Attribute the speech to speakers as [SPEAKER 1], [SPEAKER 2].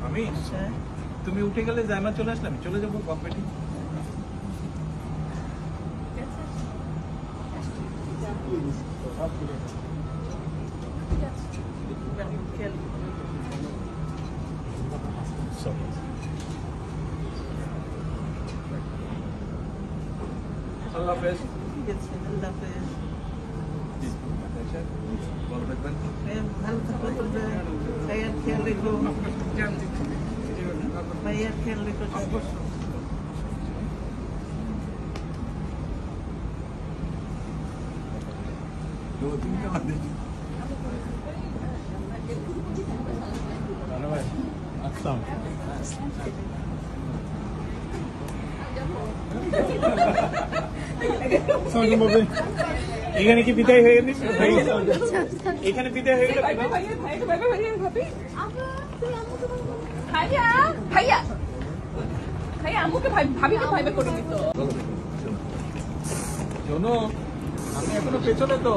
[SPEAKER 1] আমি তুমি উঠে গেলে জায়মা চলে আসলাম, চলে যাবো কম্পিটি। আল্লাহ হাফেজ। আল্লাহ হাফেজ। ভালো থাকবেন। ভালো থাকো, তোমরা ভাইয়ার খেয়াল রেখো, ভাইয়ার খেয়াল রেখো। এখানে কি বিদায় হয়ে গেল? এখানে বিদায় হয়ে গেল। শোনো, আমি এখনো পেছনে তো।